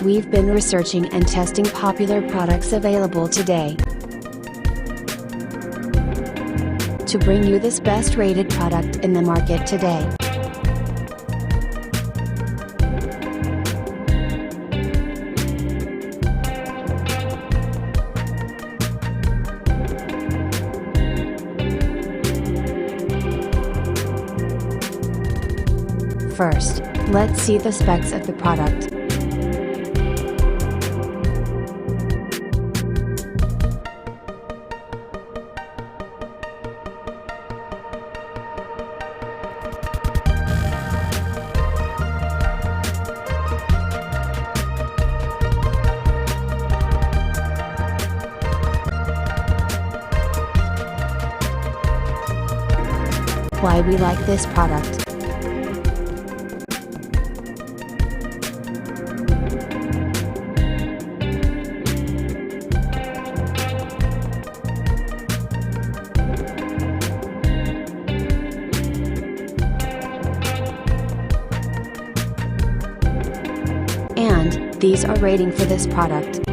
we've been researching and testing popular products available today to bring you this best rated product in the market today. First, let's see the specs of the product. Why we like this product. And these are rating for this product.